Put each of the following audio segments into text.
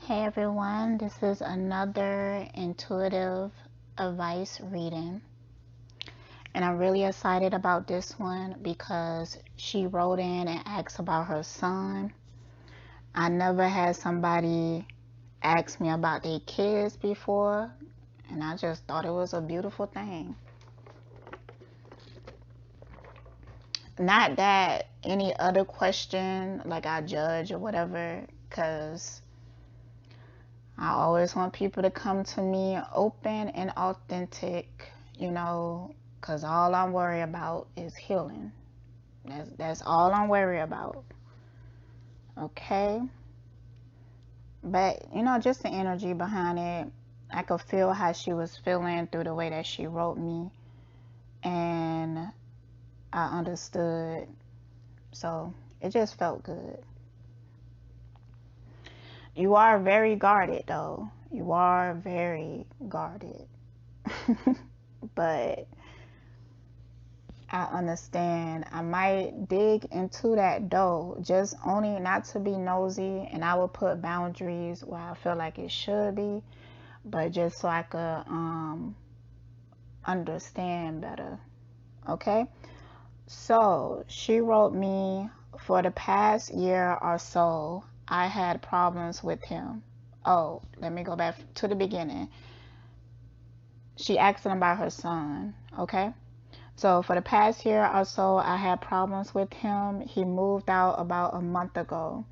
Hey everyone, this is another intuitive advice reading, and I'm really excited about this one because she wrote in and asked about her son. I never had somebody ask me about their kids before, and I just thought it was a beautiful thing. Not that any other question, like I judge or whatever, because I always want people to come to me open and authentic, because all I'm worried about is healing. That's all I'm worried about. Okay? But, just the energy behind it. I could feel how she was feeling through the way that she wrote me. And I understood. So it just felt good. You are very guarded, though. You are very guarded. But I understand. I might dig into that though, just only not to be nosy, and I will put boundaries where I feel like it should be, but just so I could understand better. Okay? So she wrote me, for the past year or so, I had problems with him. Oh, let me go back to the beginning. She asked him about her son. Okay? So for the past year or so, I had problems with him. He moved out about a month ago.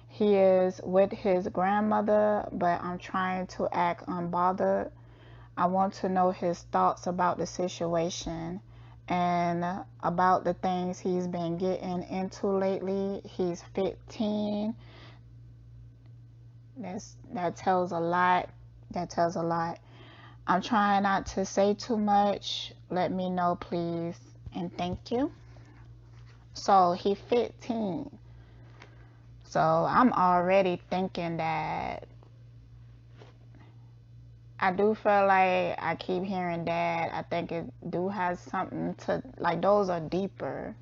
He is with his grandmother, but I'm trying to act unbothered. I want to know his thoughts about the situation and about the things he's been getting into lately. He's 15. That tells a lot. That tells a lot. I'm trying not to say too much. Let me know, please, and thank you. So he 15. So I'm already thinking that I do feel like I keep hearing that. I think it do have something to, like, those are deeper.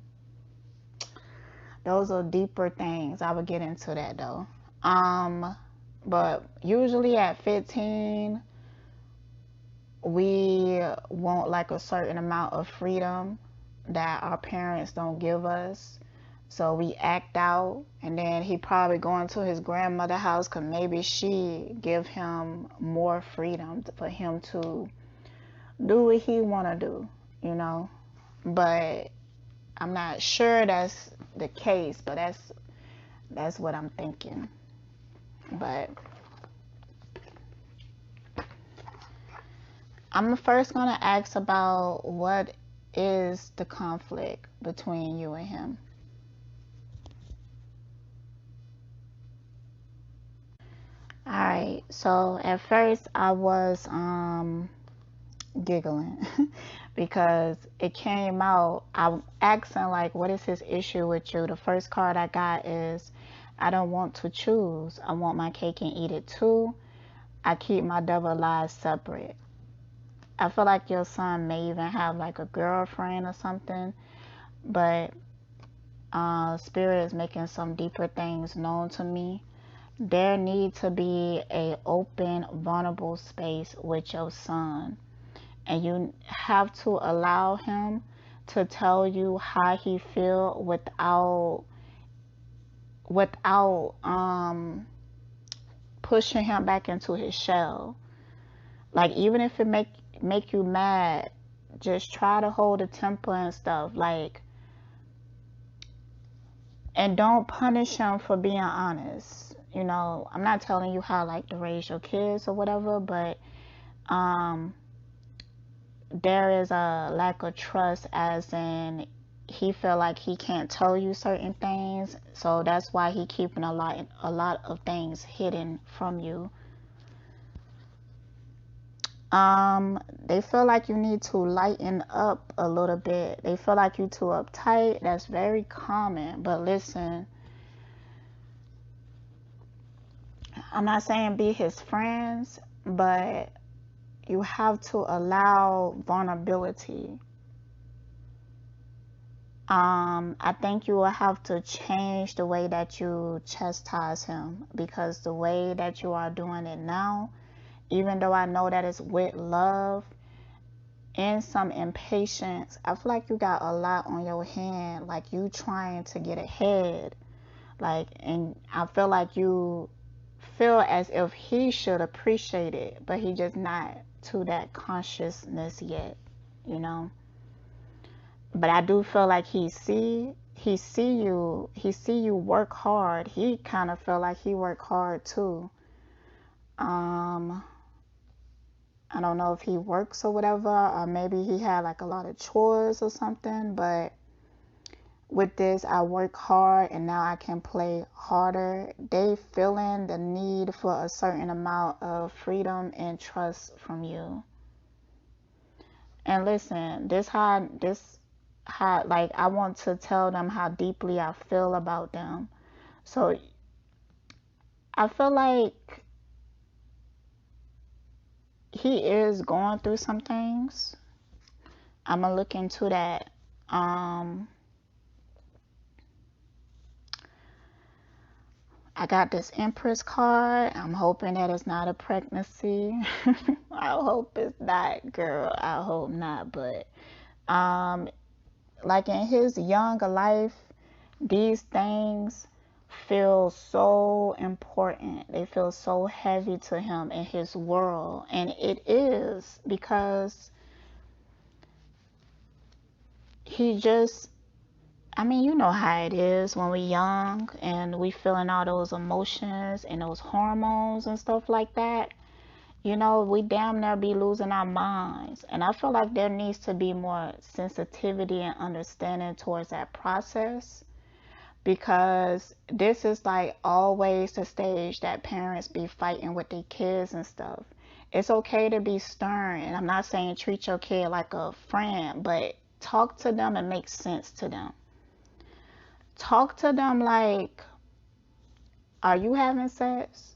Those are deeper things. I would get into that though. But usually at 15, we want like a certain amount of freedom that our parents don't give us. So we act out, and then he probably going to his grandmother's house because maybe she give him more freedom for him to do what he want to do. But I'm not sure that's the case, but that's what I'm thinking. But I'm first going to ask about what is the conflict between you and him. Alright, so at first I was giggling because it came out. I'm asking like, what is his issue with you? The first card I got is, I don't want to choose. I want my cake and eat it too. I keep my double lives separate. I feel like your son may even have like a girlfriend or something, but Spirit is making some deeper things known to me. There need to be a open, vulnerable space with your son, and you have to allow him to tell you how he feel without pushing him back into his shell. Like, even if it make you mad, just try to hold a temper and stuff, like, and don't punish him for being honest. I'm not telling you how like to raise your kids or whatever, but there is a lack of trust, as in he feel like he can't tell you certain things, so that's why he keeping a lot of things hidden from you. They feel like you need to lighten up a little bit. They feel like you too uptight. That's very common. But listen, I'm not saying be his friends, but you have to allow vulnerability. I think you will have to change the way that you chastise him, because the way that you are doing it now, even though I know that it's with love and some impatience, I feel like you got a lot on your hand, like you trying to get ahead. Like, and I feel like you feel as if he should appreciate it, but he just not to that consciousness yet, you know. But I do feel like he see you work hard. He kind of feel like he work hard too. Um, I don't know if he works or whatever, or maybe he had like a lot of chores or something, but with this, I work hard and now I can play harder. They feeling the need for a certain amount of freedom and trust from you. And listen, this how like I want to tell them how deeply I feel about them. So I feel like he is going through some things. I'm gonna look into that. Um, I got this Empress card. I'm hoping that it's not a pregnancy. I hope it's not, girl. I hope not. But um, like in his younger life, these things feel so important. They feel so heavy to him in his world. And it is because he just, I mean, you know how it is when we're young and we feeling all those emotions and those hormones and stuff like that. You know, we damn near be losing our minds. And I feel like there needs to be more sensitivity and understanding towards that process, because this is like always the stage that parents be fighting with their kids and stuff. It's okay to be stern, and I'm not saying treat your kid like a friend, but talk to them and make sense to them. Talk to them like, are you having sex?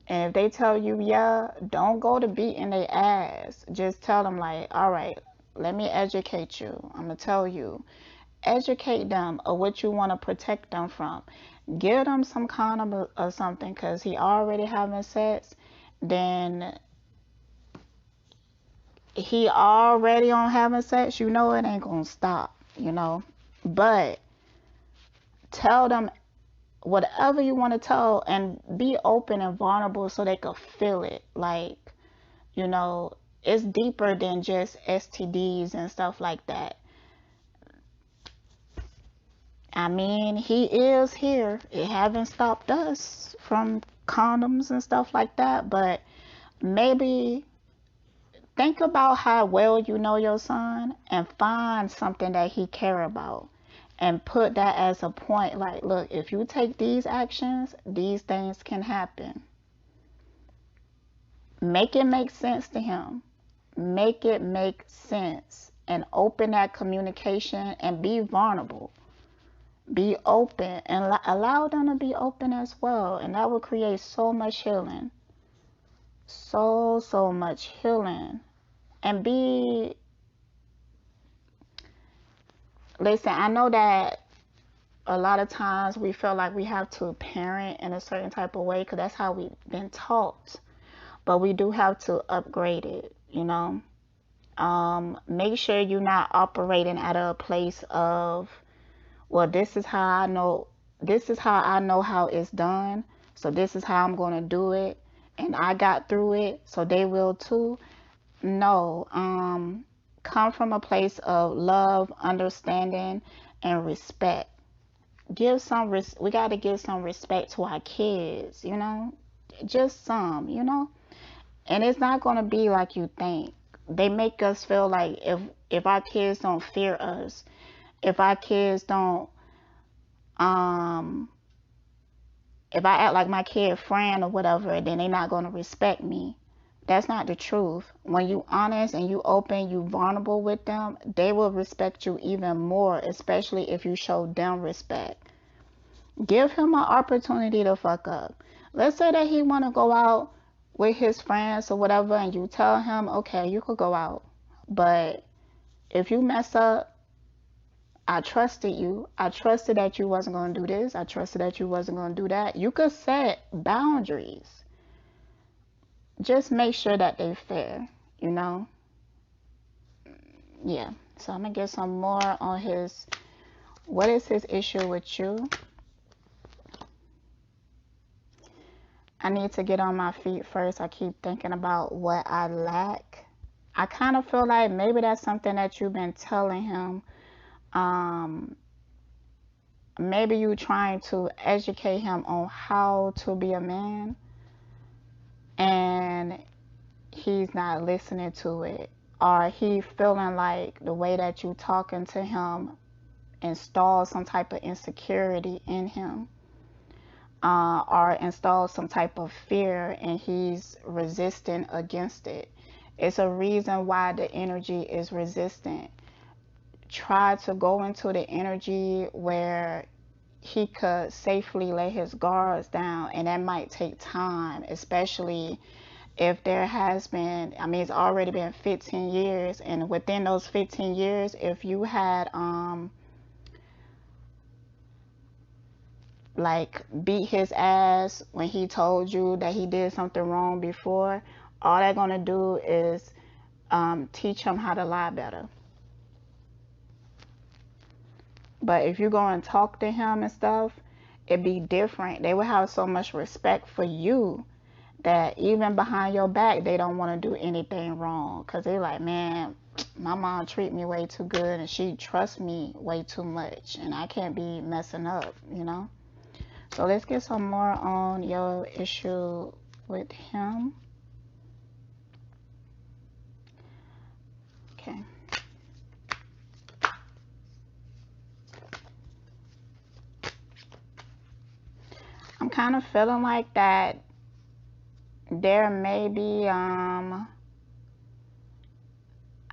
And if they tell you yeah, don't go to beating their ass. Just tell them like, all right, let me educate you. I'm gonna tell you. Educate them of what you want to protect them from. Give them some condom or something, because he already having sex. Then he already on having sex. You know it ain't gonna stop. You know, but tell them whatever you want to tell, and be open and vulnerable so they could feel it. Like, you know, it's deeper than just STDs and stuff like that. I mean, he is here. It haven't stopped us from condoms and stuff like that, but maybe think about how well you know your son and find something that he care about and put that as a point. Like, look, if you take these actions, these things can happen. Make it make sense to him. Make it make sense and open that communication and be vulnerable. Be open and allow them to be open as well. And that will create so much healing. So much healing. And listen, I know that a lot of times we feel like we have to parent in a certain type of way because that's how we've been taught. But we do have to upgrade it, you know. Make sure you're not operating at a place of, well, this is how I know how it's done, so this is how I'm going to do it, and I got through it, so they will too. No, come from a place of love, understanding, and respect. We got to give some respect to our kids, you know, just some, you know. And it's not going to be like you think. They make us feel like if our kids don't fear us, if our kids don't um if I act like my kid friend or whatever, then they're not going to respect me. That's not the truth. When you honest and you open, you vulnerable with them, they will respect you even more, especially if you show them respect. Give him an opportunity to fuck up. Let's say that he want to go out with his friends or whatever, and you tell him, okay, you could go out, but if you mess up, I trusted you. I trusted that you wasn't going to do this. I trusted that you wasn't going to do that. You could set boundaries. Just make sure that they're fair, you know? Yeah. So I'm going to get some more on his, what is his issue with you? I need to get on my feet first. I keep thinking about what I lack. I kind of feel like maybe that's something that you've been telling him. Maybe you trying to educate him on how to be a man, and he's not listening to it, or he feeling like the way that you talking to him installs some type of insecurity in him, or installs some type of fear, and he's resistant against it. It's a reason why the energy is resistant. Try to go into the energy where he could safely lay his guards down, and that might take time, especially if there has been, I mean, it's already been 15 years, and within those 15 years, if you had like beat his ass when he told you that he did something wrong before, all they're gonna do is teach him how to lie better. But if you go and talk to him and stuff, it'd be different. They would have so much respect for you that even behind your back, they don't want to do anything wrong. Because they're like, man, my mom treat me way too good and she trusts me way too much. And I can't be messing up, you know? So let's get some more on your issue with him. Okay. I'm kind of feeling like that there may be, I'm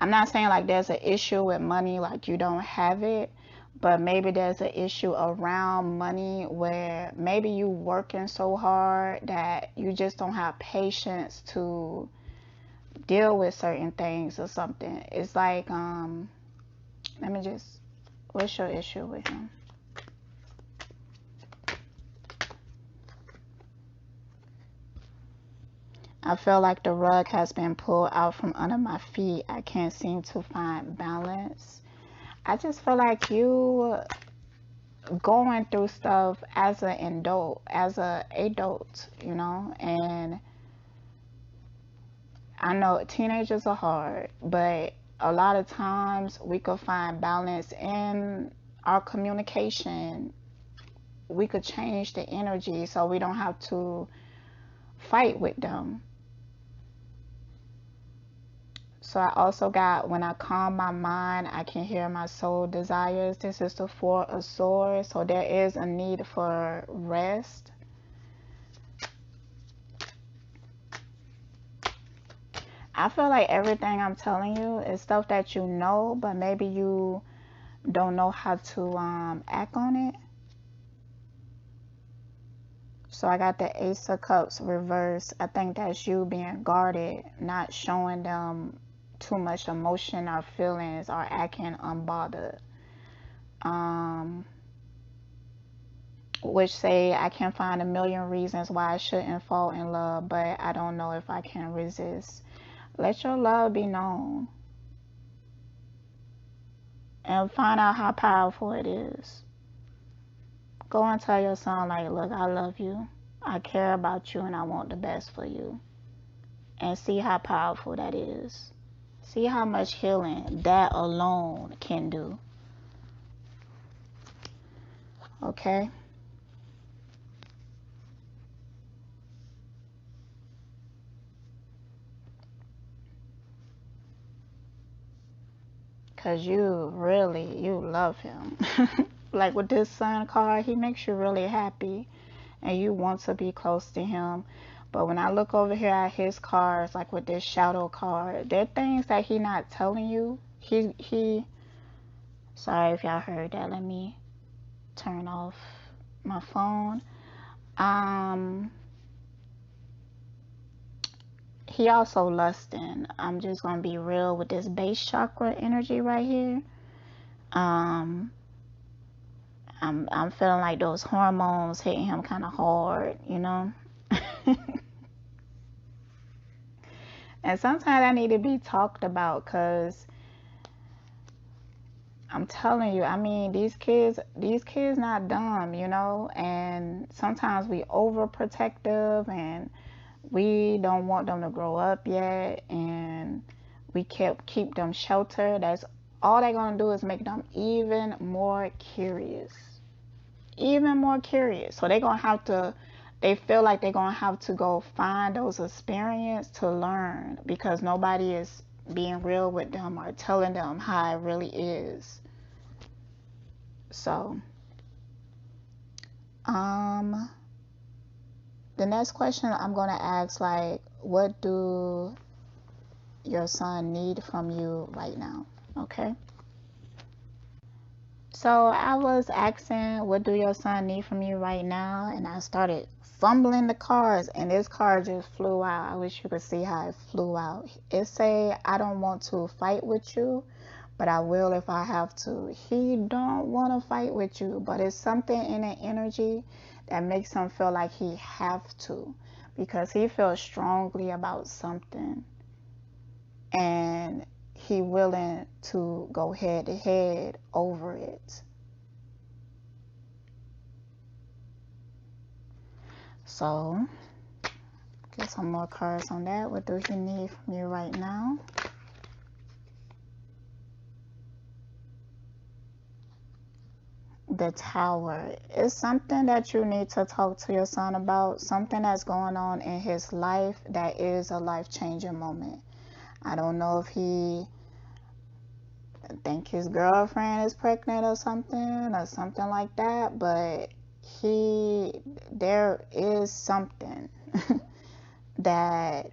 not saying like there's an issue with money, like you don't have it, but maybe there's an issue around money where maybe you working so hard that you just don't have patience to deal with certain things or something. It's like, let me just, what's your issue with him? I feel like the rug has been pulled out from under my feet. I can't seem to find balance. I just feel like you going through stuff as an adult, you know, and I know teenagers are hard, but a lot of times we could find balance in our communication. We could change the energy so we don't have to fight with them. So I also got, when I calm my mind, I can hear my soul desires. This is the Four of Swords. So there is a need for rest. I feel like everything I'm telling you is stuff that you know, but maybe you don't know how to act on it. So I got the Ace of Cups reversed. I think that's you being guarded, not showing them too much emotion or feelings or acting unbothered. Which say I can find a million reasons why I shouldn't fall in love, but I don't know if I can resist. Let your love be known and find out how powerful it is. Go and tell your son, like, look, I love you. I care about you and I want the best for you. And see how powerful that is. See how much healing that alone can do. Okay? Because you love him. Like with this Sun card, he makes you really happy. And you want to be close to him. But when I look over here at his cards, like with this shadow card, there are things that he not telling you. He sorry if y'all heard that. Let me turn off my phone. He also lusting. I'm just gonna be real with this base chakra energy right here. I'm feeling like those hormones hitting him kind of hard, you know. And sometimes I need to be talked about, because I'm telling you, I mean, these kids not dumb, you know, and sometimes we overprotective and we don't want them to grow up yet, and we keep them sheltered. That's all they're gonna do is make them even more curious. Even more curious. So they're gonna have to they feel like they're gonna have to go find those experiences to learn, because nobody is being real with them or telling them how it really is. So, um, the next question I'm gonna ask, like, what do your son need from you right now? Okay. So I was asking, what do your son need from you right now? And I started fumbling the cards, and this card just flew out. I wish you could see how it flew out. It say, I don't want to fight with you, but I will if I have to. He don't want to fight with you, but it's something in the energy that makes him feel like he have to, because he feels strongly about something, and he willing to go head to head over it. So get some more cards on that. What do he need from you right now? The Tower is something that you need to talk to your son about, something that's going on in his life that is a life-changing moment. I don't know if he think his girlfriend is pregnant or something like that, but there is something that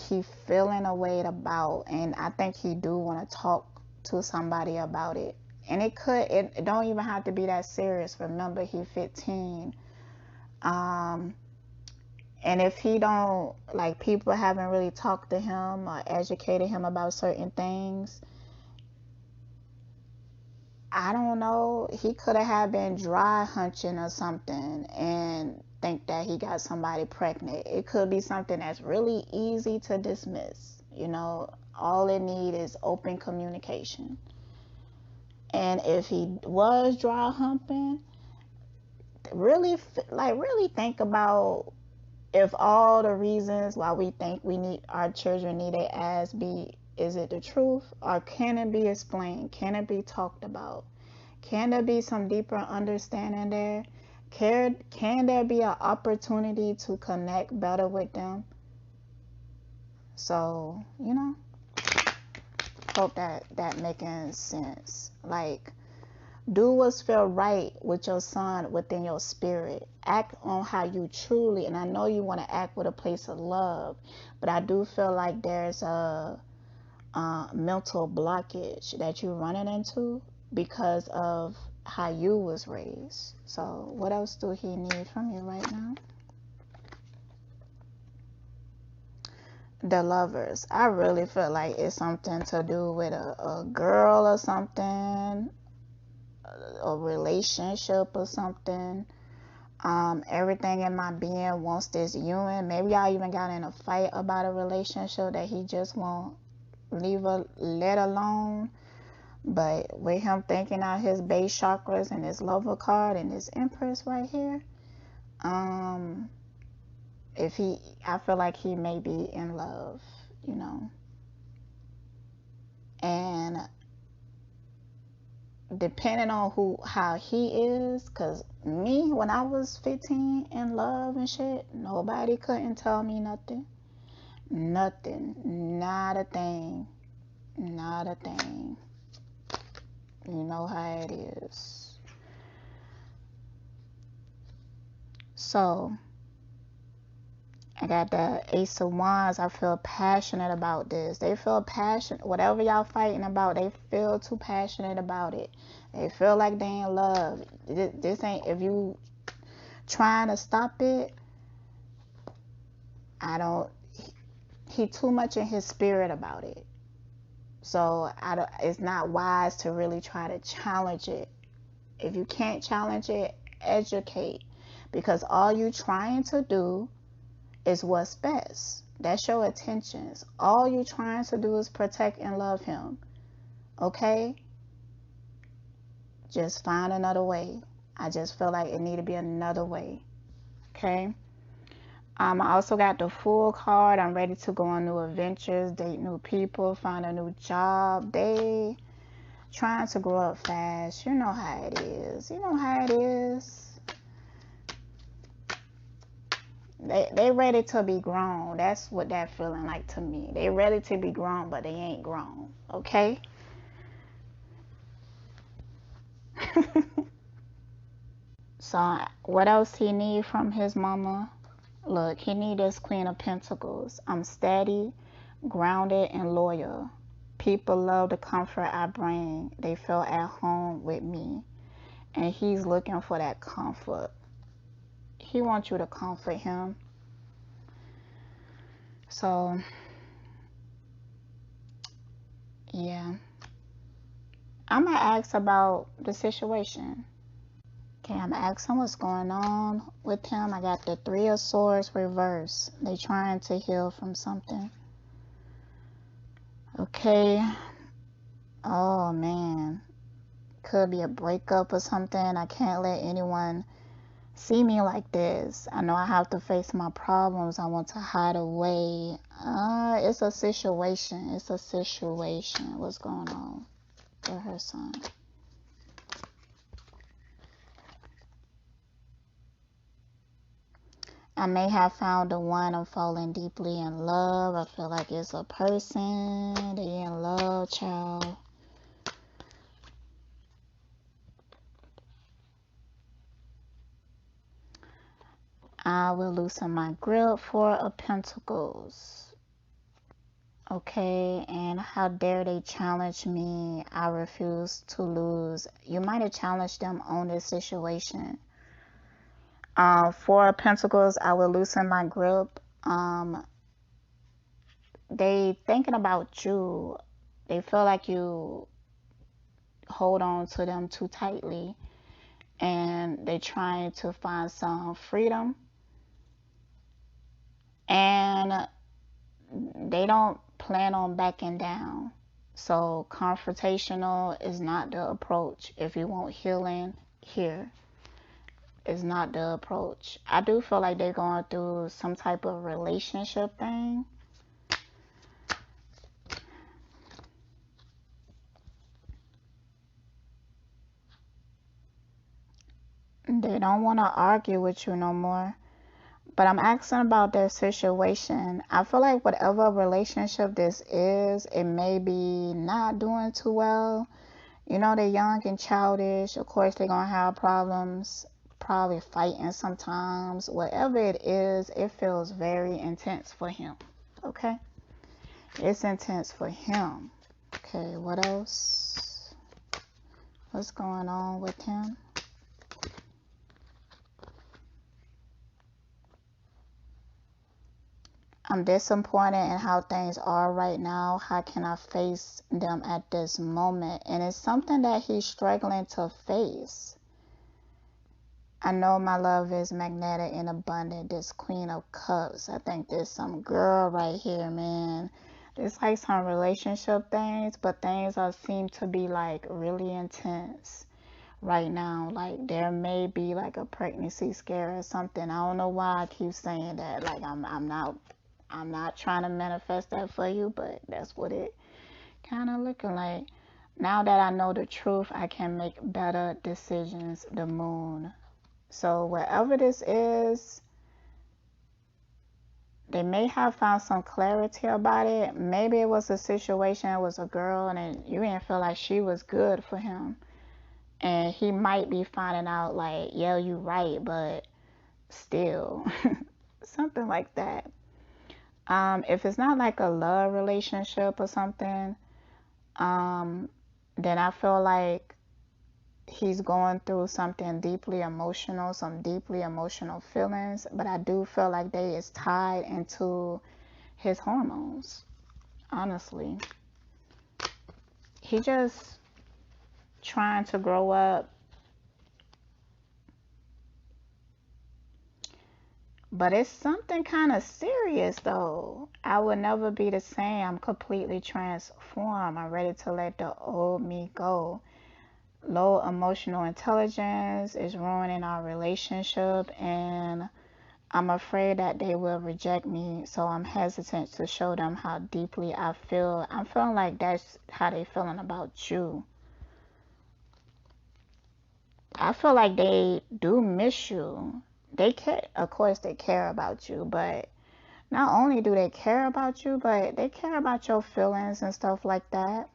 he feeling a way about, and I think he do want to talk to somebody about it. And it don't even have to be that serious. Remember, he 15. And if he don't, like, people haven't really talked to him or educated him about certain things, I don't know, he could have been dry hunching or something and think that he got somebody pregnant. It could be something that's really easy to dismiss. You know, all it need is open communication. And if he was dry humping, really think about, if all the reasons why we think we need our children need their ass beat, is it the truth, or can it be explained? Can it be talked about? Can there be some deeper understanding there? Can there be an opportunity to connect better with them? So, hope that making sense. Like, do what's feel right with your son within your spirit. Act on how you truly, and I know you want to act with a place of love, but I do feel like there's a mental blockage that you're running into because of how you was raised. So what else do he need from you right now? The Lovers. I really feel like it's something to do with a girl or something, a relationship or something. Everything in my being wants this union. Maybe y'all even got in a fight about a relationship that he just won't let alone. But with him thinking out his base chakras and his lover card and his Empress right here, I feel like he may be in love, and depending on how he is, because me, when I was 15 in love and shit, nobody couldn't tell me nothing. Not a thing. Not a thing. You know how it is. So I got the Ace of Wands. I feel passionate about this. They feel passionate. Whatever y'all fighting about, they feel too passionate about it. They feel like they in love. This ain't, if you trying to stop it, he too much in his spirit about it. So it's not wise to really try to challenge it. If you can't challenge it, educate. Because all you trying to do is what's best. That's your intentions. All you trying to do is protect and love him. Okay? Just find another way. I just feel like it need to be another way. Okay? I also got the Fool card. I'm ready to go on new adventures, date new people, find a new job. They trying to grow up fast. You know how it is. You know how it is. They ready to be grown. That's what that feeling like to me. They ready to be grown, but they ain't grown. Okay? So what else he need from his mama? Look, he need this Queen of Pentacles. I'm steady, grounded, and loyal. People love the comfort I bring. They feel at home with me. And he's looking for that comfort. He wants you to comfort him. So, yeah. I'm going to ask about the situation. Okay, I'm asking what's going on with him. I got the Three of Swords reversed. They trying to heal from something. Okay. Oh, man. Could be a breakup or something. I can't let anyone see me like this. I know I have to face my problems. I want to hide away. It's a situation. It's a situation. What's going on with her son? I may have found the one. I'm falling deeply in love. I feel like it's a person. They in love, child. I will loosen my grip. Four of Pentacles. Okay, and how dare they challenge me? I refuse to lose. You might have challenged them on this situation. Four of Pentacles, I will loosen my grip. They thinking about you. They feel like you hold on to them too tightly, and they trying to find some freedom, and they don't plan on backing down. So confrontational is not the approach. If you want healing, here is not the approach. I do feel like they're going through some type of relationship thing. They don't want to argue with you no more. But I'm asking about their situation. I feel like whatever relationship this is, it may be not doing too well. You know, they're young and childish. Of course, they're going to have problems, probably fighting sometimes. Whatever it is, it feels very intense for him. Okay? It's intense for him. Okay, what else? What's going on with him? I'm disappointed in how things are right now. How can I face them at this moment? And it's something that he's struggling to face. I know my love is magnetic and abundant. This Queen of Cups. I think there's some girl right here, man. There's like some relationship things, but things seem to be like really intense right now. Like there may be like a pregnancy scare or something. I don't know why I keep saying that. Like I'm not trying to manifest that for you, but that's what it kind of looking like. Now that I know the truth, I can make better decisions. The Moon. So wherever this is, they may have found some clarity about it. Maybe it was a situation, it was a girl, and you didn't feel like she was good for him. And he might be finding out like, yeah, you right, but still. Something like that. If it's not like a love relationship or something, then I feel like he's going through something deeply emotional, some deeply emotional feelings. But I do feel like they is tied into his hormones, honestly. He just trying to grow up But it's something kind of serious though. I will never be the same. I'm completely transformed. I'm ready to let the old me go. Low emotional intelligence is ruining our relationship, and I'm afraid that they will reject me, so I'm hesitant to show them how deeply I feel. I'm feeling like that's how they feeling about you. I feel like they do miss you. They care, of course, they care about you, but not only do they care about you, but they care about your feelings and stuff like that.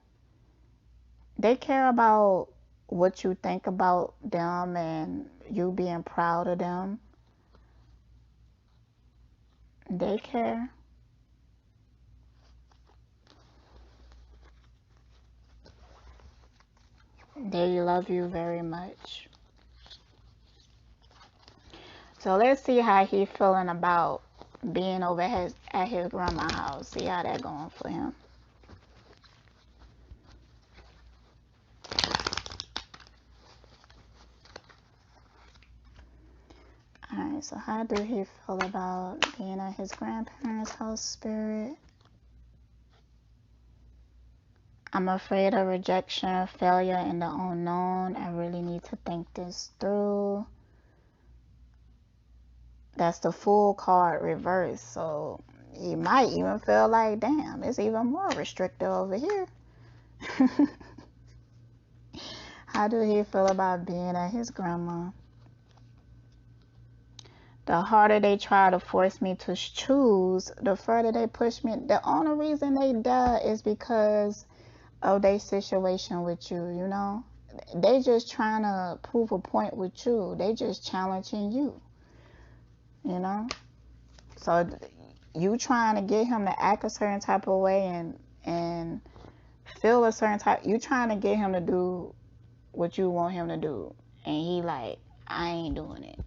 They care about what you think about them and you being proud of them. They care. They love you very much. So let's see how he feeling about being over at his grandma's house. See how that going for him. Alright, so how do he feel about being at his grandparents' house, Spirit? I'm afraid of rejection, failure, and the unknown. I really need to think this through. That's the Fool card reverse. So he might even feel like, damn, it's even more restrictive over here. How do he feel about being at his grandma? The harder they try to force me to choose, the further they push me. The only reason they die is because of their situation with you, you know? They just trying to prove a point with you. They just challenging you, you know? So you trying to get him to act a certain type of way and feel a certain type. You trying to get him to do what you want him to do, and he like, I ain't doing it.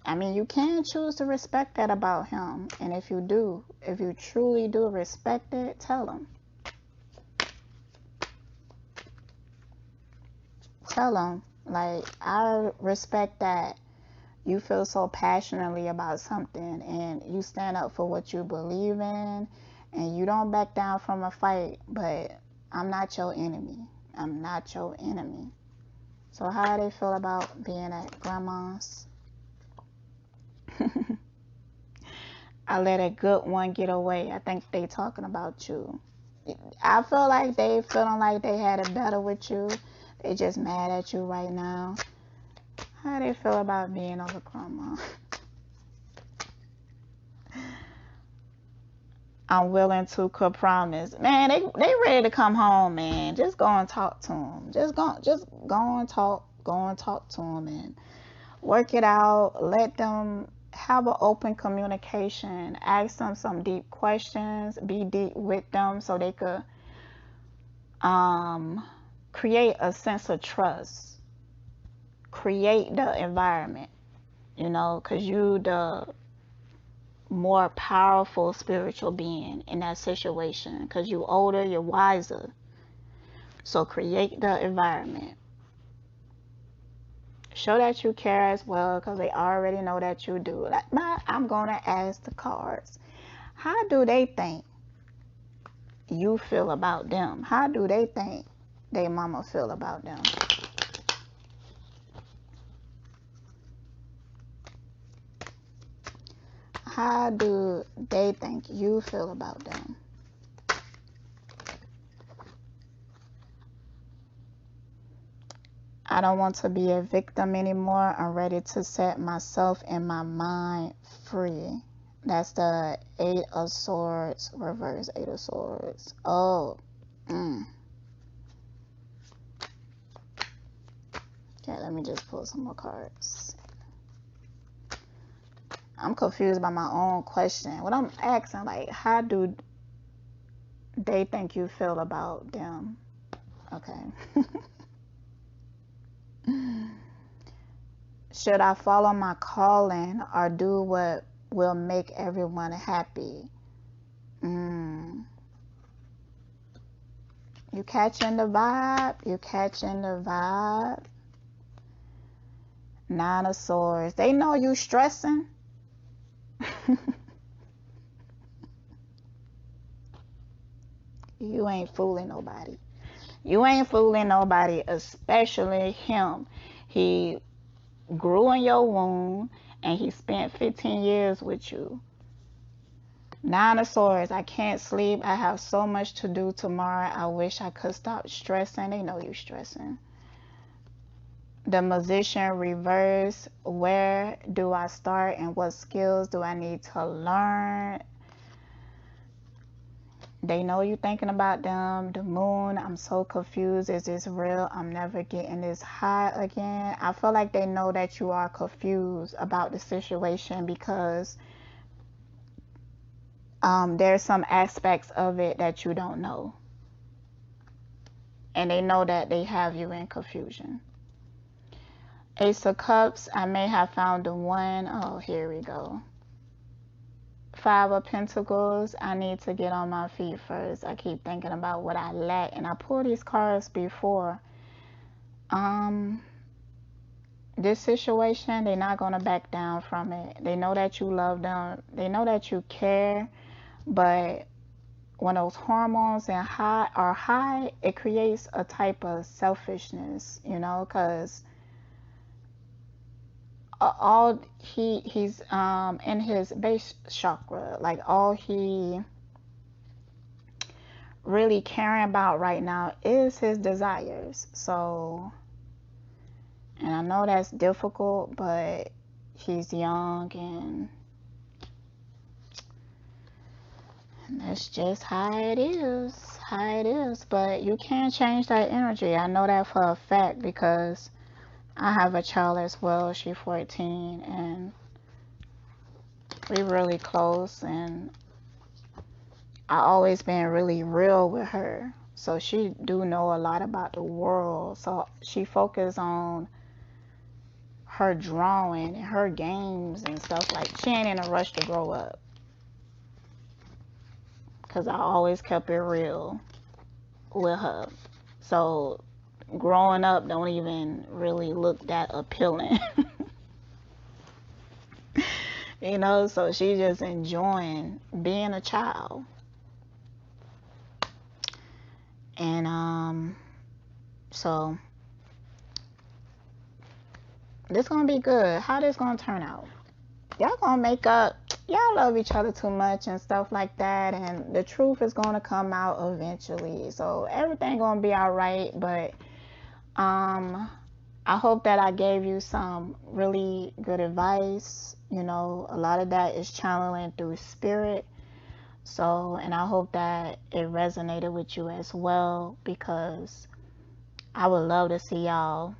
I mean, you can choose to respect that about him, and if you truly do respect it, tell him. Tell him, like, I respect that you feel so passionately about something and you stand up for what you believe in and you don't back down from a fight, but I'm not your enemy. I'm not your enemy. So how do they feel about being at grandma's? I let a good one get away. I think they talking about you. I feel like they feeling like they had it better with you. They just mad at you right now. How do they feel about being over grandma? I'm willing to compromise. Man, they ready to come home, man. Just go and talk to them. Just go and talk to them and work it out. Let them have an open communication. Ask them some deep questions. Be deep with them so they could create a sense of trust. Create the environment, you know, because you the more powerful spiritual being in that situation, because you older, you're wiser. So create the environment. Show that you care as well, because they already know that you do. Like, I'm gonna ask the cards, how do they think you feel about them? How do they think their mama feel about them? How do they think you feel about them? I don't want to be a victim anymore. I'm ready to set myself and my mind free. That's the Eight of Swords, reverse Eight of Swords. Oh. Okay, let me just pull some more cards. I'm confused by my own question. What I'm asking, like, how do they think you feel about them? Okay. Should I follow my calling or do what will make everyone happy? You catching the vibe? You catching the vibe? Nine of Swords. They know you stressing. You ain't fooling nobody. You ain't fooling nobody, especially him. He grew in your womb and he spent 15 years with you. Nine of Swords. I can't sleep. I have so much to do tomorrow. I wish I could stop stressing. They know you stressing. The Magician reverse. Where do I start and what skills do I need to learn? They know you thinking about them. The Moon. I'm so confused. Is this real? I'm never getting this high again. I feel like they know that you are confused about the situation because there's some aspects of it that you don't know. And they know that they have you in confusion. Ace of Cups. I may have found the one. Oh, here we go. Five of Pentacles. I need to get on my feet first. I keep thinking about what I lack. And I pulled these cards before. This situation, they're not going to back down from it. They know that you love them. They know that you care. But when those hormones are high, it creates a type of selfishness, you know, because he's in his base chakra, like all he really caring about right now is his desires. So, and I know that's difficult, but he's young and that's just how it is. But you can't change that energy. I know that for a fact because I have a child as well. She's 14 and we really close, and I always been really real with her. So she do know a lot about the world. So she focus on her drawing and her games and stuff. Like she ain't in a rush to grow up. Cause I always kept it real with her. So growing up don't even really look that appealing. You know, so she just enjoying being a child. And so this gonna be good. How this gonna turn out? Y'all gonna make up. Y'all love each other too much and stuff like that, and the truth is gonna come out eventually. So everything gonna be all right. But I hope that I gave you some really good advice. You know, a lot of that is channeling through spirit. So, and I hope that it resonated with you as well, because I would love to see y'all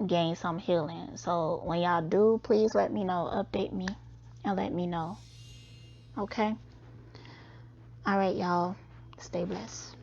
gain some healing. So when y'all do, please let me know, update me and let me know. Okay? All right, y'all. Stay blessed.